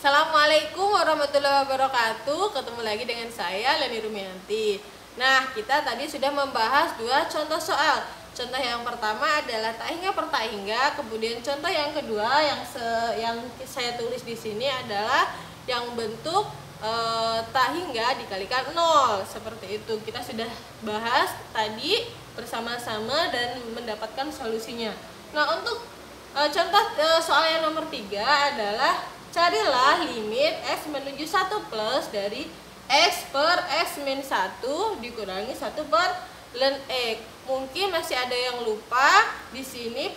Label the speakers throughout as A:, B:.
A: Assalamualaikum warahmatullahi wabarakatuh. Ketemu lagi dengan saya Leni Rumianti. Nah, kita tadi sudah membahas dua contoh soal. Contoh yang pertama adalah tak hingga per tak hingga. Kemudian contoh yang kedua yang saya tulis di sini adalah yang bentuk tak hingga dikalikan 0. Seperti itu. Kita sudah bahas tadi bersama-sama dan mendapatkan solusinya. Nah, untuk contoh soal yang nomor 3 adalah carilah limit x menuju 1 plus dari x per x min 1 dikurangi 1 per ln x. Mungkin masih ada yang lupa di sini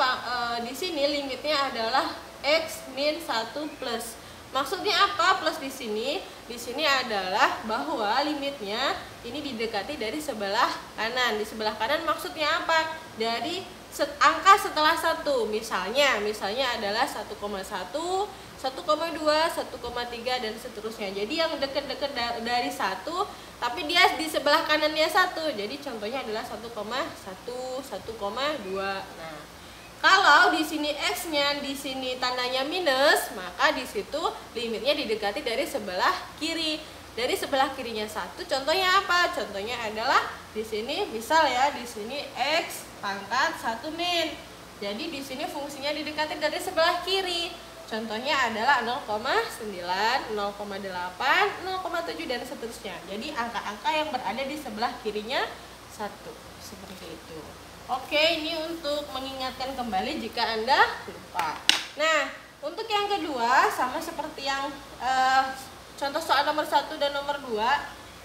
A: limitnya adalah x min 1 plus. Maksudnya apa plus di sini? Di sini adalah bahwa limitnya ini didekati dari sebelah kanan. Di sebelah kanan maksudnya apa? Dari angka setelah 1. Misalnya adalah 1,1, 1,2, 1,3 dan seterusnya. Jadi yang dekat-dekat dari 1 tapi dia di sebelah kanannya 1. Jadi contohnya adalah 1,1, 1,2. Nah, kalau di sini x-nya di sini tandanya minus, maka di situ limitnya didekati dari sebelah kiri. Dari sebelah kirinya 1. Contohnya apa? Contohnya adalah di sini misal ya, di sini x pangkat 1 min. Jadi di sini fungsinya didekati dari sebelah kiri. Contohnya adalah 0,9, 0,8, 0,7 dan seterusnya. Jadi angka-angka yang berada di sebelah kirinya 1. Seperti itu. Oke, ini untuk mengingatkan kembali jika Anda lupa. Nah, untuk yang kedua sama seperti yang contoh soal nomor 1 dan nomor 2,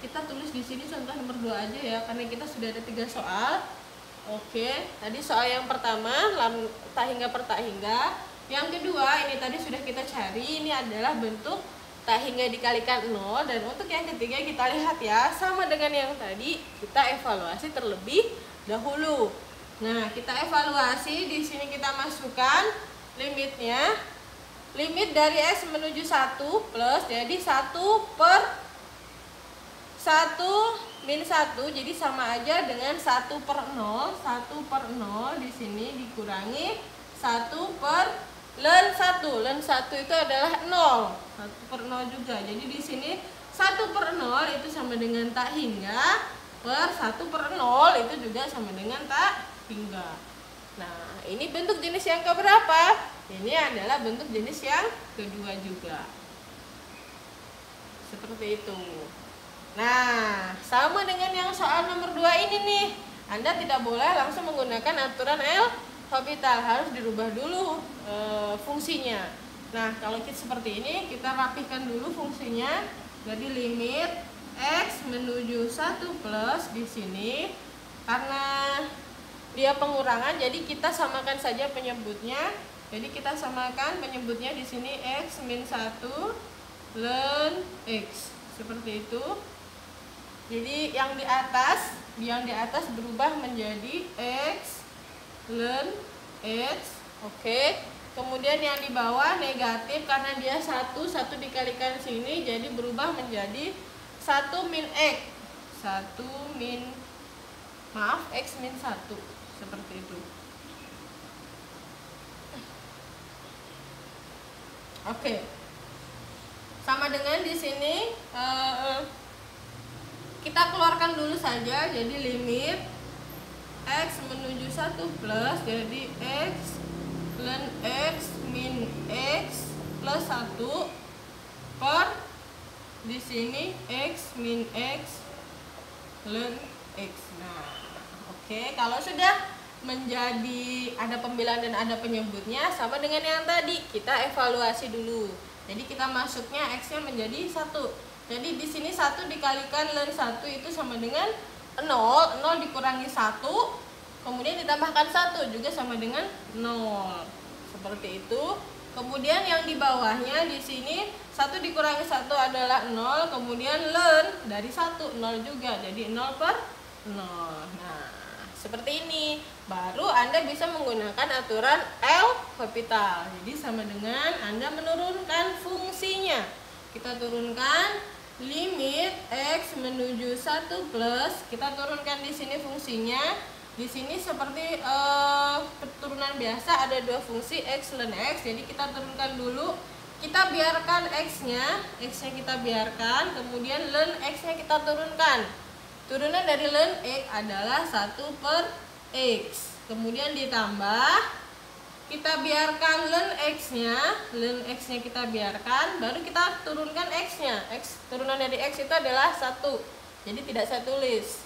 A: kita tulis di sini contoh nomor 2 aja ya, karena kita sudah ada 3 soal. Oke, tadi soal yang pertama tak hingga per tak hingga. Yang kedua ini tadi sudah kita cari, ini adalah bentuk tak hingga dikalikan 0. Dan untuk yang ketiga kita lihat ya, sama dengan yang tadi, kita evaluasi terlebih dahulu. Nah, kita evaluasi, di sini kita masukkan limitnya. Limit dari x menuju 1 plus, jadi 1 per 1 min 1, jadi sama aja dengan 1 per 0. 1 per 0 di sini dikurangi 1 per ln 1. Ln 1 itu adalah 0. 1 per 0 juga. Jadi di sini 1 per 0 itu sama dengan tak hingga, per 1 per 0 itu juga sama dengan tak hingga. Nah, ini bentuk jenis yang keberapa? Ini adalah bentuk jenis yang kedua juga. Seperti itu. Nah, sama dengan yang soal nomor 2 ini nih. Anda tidak boleh langsung menggunakan aturan L'Hopital, harus dirubah dulu fungsinya. Nah, kalau kita seperti ini, kita rapihkan dulu fungsinya. Jadi limit x menuju 1 plus di sini, karena dia pengurangan, jadi kita samakan saja penyebutnya. Jadi kita samakan penyebutnya di sini x min 1 ln x. Seperti itu. Jadi yang di atas berubah menjadi x ln x. Oke. Kemudian yang di bawah negatif karena dia 1 dikalikan sini, jadi berubah menjadi 1 min x. 1 min x min 1. Seperti itu. Oke. Sama dengan di sini kita keluarkan dulu saja. Jadi limit x menuju 1 plus, jadi x ln x min x plus 1 per di sini x min x ln x. Nah, oke, kalau sudah menjadi ada pembelaan dan ada penyebutnya, sama dengan yang tadi, kita evaluasi dulu. Jadi kita masuknya x-nya menjadi 1. Jadi di sini 1 dikalikan ln 1 itu sama dengan 0. 0 dikurangi 1, kemudian ditambahkan 1 juga sama dengan 0. Seperti itu. Kemudian yang di bawahnya di sini 1 dikurangi 1 adalah 0, kemudian ln dari 1 0 juga, jadi 0 per 0. Nah, seperti ini. Baru Anda bisa menggunakan aturan L'Hopital. Jadi sama dengan Anda menurunkan fungsinya. Kita turunkan limit x menuju 1 plus, kita turunkan di sini fungsinya. Di sini seperti turunan biasa ada dua fungsi x ln x. Jadi kita turunkan dulu kita biarkan x-nya kita biarkan, kemudian ln x-nya kita turunkan. Turunan dari ln x adalah 1 per x. Kemudian ditambah, kita biarkan ln x-nya kita biarkan, baru kita turunkan x-nya. Turunan dari x itu adalah 1. Jadi tidak saya tulis.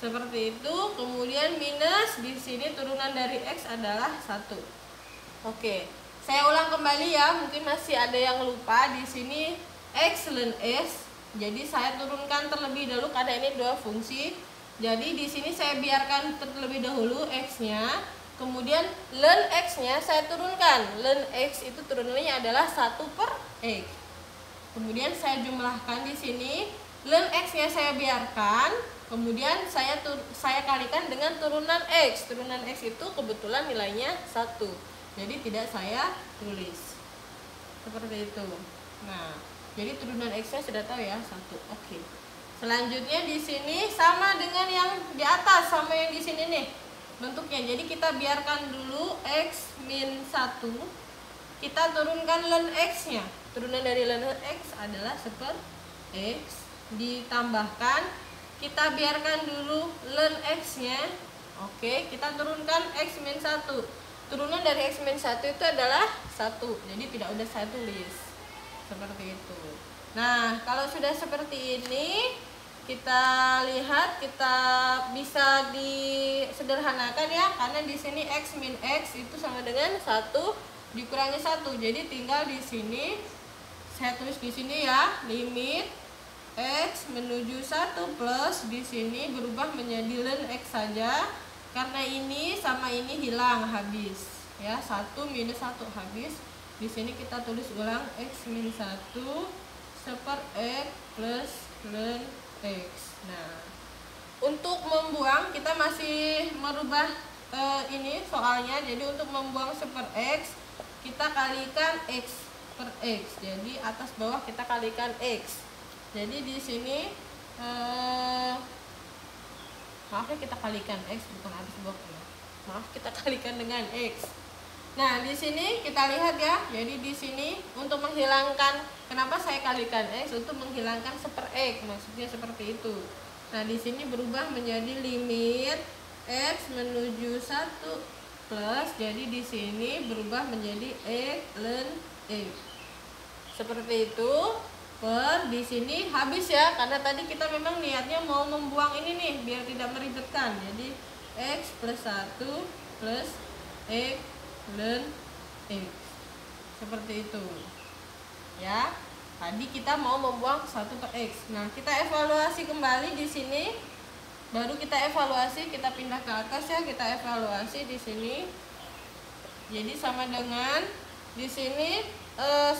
A: Seperti itu. Kemudian minus, di sini turunan dari x adalah 1. Oke. Saya ulang kembali ya, mungkin masih ada yang lupa. Di sini x ln s, jadi saya turunkan terlebih dahulu karena ini dua fungsi. Jadi di sini saya biarkan terlebih dahulu x-nya, kemudian ln x-nya saya turunkan. Ln x itu turunannya adalah 1 per x. Kemudian saya jumlahkan di sini, ln x-nya saya biarkan, kemudian saya kalikan dengan turunan x. Turunan x itu kebetulan nilainya 1. Jadi tidak saya tulis. Seperti itu. Nah, jadi turunan x-nya sudah tahu ya, 1. Oke. Selanjutnya di sini sama dengan yang di atas, sama yang di sini nih bentuknya. Jadi kita biarkan dulu x min 1. Kita turunkan ln x-nya. Turunan dari ln x adalah 1 per x. Ditambahkan, kita biarkan dulu ln x-nya. Oke, kita turunkan x min 1. Turunan dari x min 1 itu adalah 1. Jadi tidak udah saya tulis. Seperti itu. Nah, kalau sudah seperti ini, kita lihat, kita bisa disederhanakan ya, karena di sini x min x itu sama dengan 1 dikurangi 1. Jadi tinggal di sini saya tulis di sini ya, limit x menuju 1 plus di sini berubah menjadi ln x saja. Karena ini sama ini hilang, habis ya, 1 minus 1 habis. Di sini kita tulis ulang x min 1 per x plus ln x. Nah, untuk membuang kita masih merubah ini soalnya. Jadi untuk membuang 1 per x kita kalikan x per x. Jadi atas bawah kita kalikan x. Jadi di sini maaf ya, kita kalikan x, bukan atas bawah ya. Maaf, kita kalikan dengan x. Nah, di sini kita lihat ya. Jadi di sini untuk menghilangkan, kenapa saya kalikan x? Untuk menghilangkan 1 per x, maksudnya seperti itu. Nah, di sini berubah menjadi limit x menuju 1 plus, jadi di sini berubah menjadi x ln x. Seperti itu. Per di sini habis ya, karena tadi kita memang niatnya mau membuang ini nih biar tidak meribetkan. Jadi x plus 1 plus x ln x. Seperti itu. Ya. Tadi kita mau membuang 1 per x. Nah, kita evaluasi kembali di sini. Baru kita evaluasi, kita pindah ke atas ya, kita evaluasi di sini. Jadi sama dengan di sini 1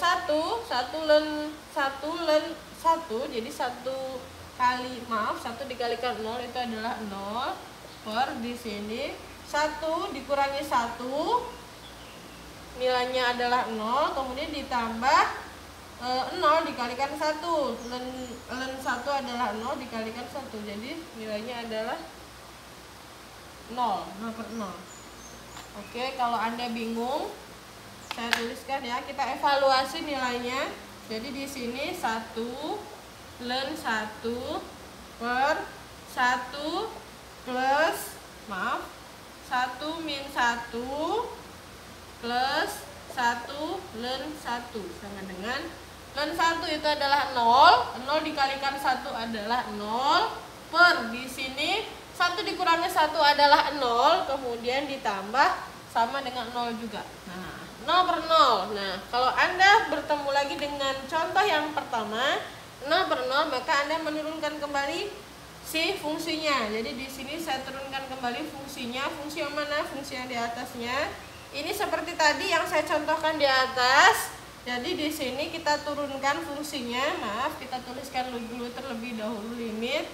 A: ln 1, jadi 1 dikalikan 0 itu adalah 0 per di sini 1 dikurangi 1 nilainya adalah 0, kemudian ditambah 0 dikalikan 1, ln 1 adalah 0 dikalikan 1, jadi nilainya adalah 0 per 0. Oke, kalau Anda bingung saya tuliskan ya, kita evaluasi nilainya. Jadi di sini 1 ln 1 per 1 plus 1 min 1 plus 1 ln 1 sama dengan ln 1 itu adalah 0 dikalikan 1 adalah 0 per di sini 1 dikurangi 1 adalah 0, kemudian ditambah sama dengan 0 juga. Nah, 0 per 0. Nah, kalau Anda bertemu lagi dengan contoh yang pertama, 0 per 0, maka Anda menurunkan kembali si fungsinya. Jadi di sini saya turunkan kembali fungsinya. Fungsi yang mana? Fungsi yang di atasnya. Ini seperti tadi yang saya contohkan di atas. Jadi di sini kita turunkan fungsinya. Maaf, kita tuliskan dulu terlebih dahulu limit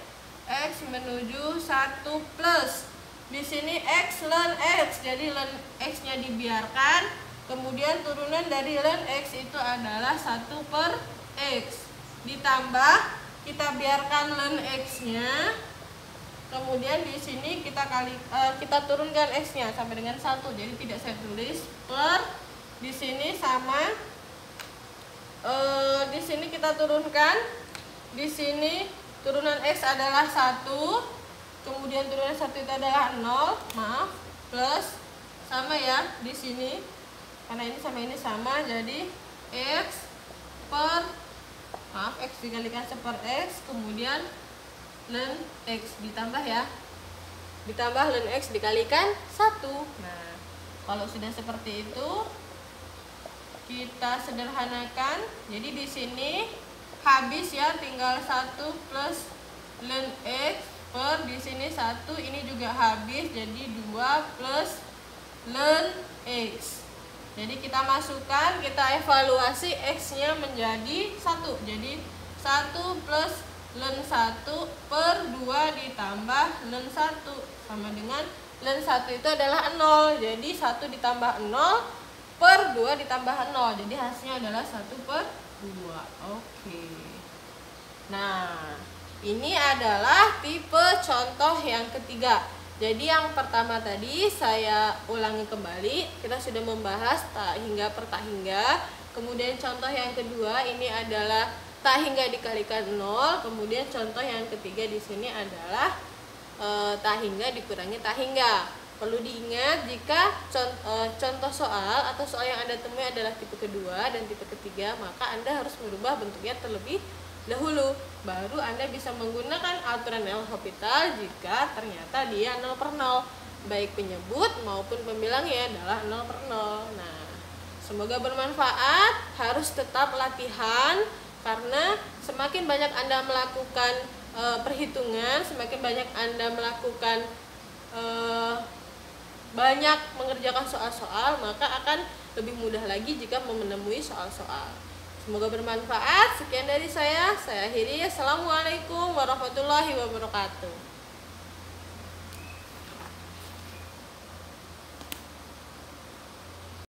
A: x menuju 1 plus. Di sini x ln x. Jadi ln x-nya dibiarkan. Kemudian turunan dari ln x itu adalah 1 per x. Ditambah, kita biarkan ln x-nya. Kemudian di sini kita turunkan x-nya sampai dengan 1. Jadi tidak saya tulis per di sini sama Di sini kita turunkan. Di sini turunan X adalah 1. Kemudian turunan 1 itu adalah 0. Maaf. Plus. Sama ya. Di sini. Karena ini sama ini sama. Jadi X per. Maaf. X dikalikan 1 per X. Kemudian ln X ditambah ya. Ditambah ln X dikalikan 1. Nah. Kalau sudah seperti itu. Kita sederhanakan. Jadi di sini habis ya, tinggal 1 plus ln X per di sini 1, ini juga habis jadi 2 plus ln X. Jadi kita masukkan, kita evaluasi X-nya menjadi 1. Jadi 1 plus ln 1 per 2 ditambah ln 1 sama dengan ln 1 itu adalah 0. Jadi 1 ditambah 0 per 2 ditambah 0. Jadi hasilnya adalah 1 per 2. Oke. Nah, ini adalah tipe contoh yang ketiga. Jadi yang pertama tadi saya ulangi kembali. Kita sudah membahas tak hingga per tak hingga. Kemudian contoh yang kedua ini adalah tak hingga dikalikan 0. Kemudian contoh yang ketiga di sini adalah tak hingga dikurangi tak hingga. Perlu diingat jika contoh soal atau soal yang Anda temui adalah tipe kedua dan tipe ketiga, maka Anda harus merubah bentuknya terlebih dahulu. Baru Anda bisa menggunakan aturan L'Hopital jika ternyata dia 0 per 0. Baik penyebut maupun pembilangnya adalah 0 per 0. Nah, semoga bermanfaat. Harus tetap latihan karena semakin banyak Anda melakukan perhitungan, semakin banyak Anda melakukan banyak mengerjakan soal-soal, maka akan lebih mudah lagi jika menemui soal-soal. Semoga bermanfaat. Sekian dari saya akhiri. Assalamualaikum warahmatullahi wabarakatuh.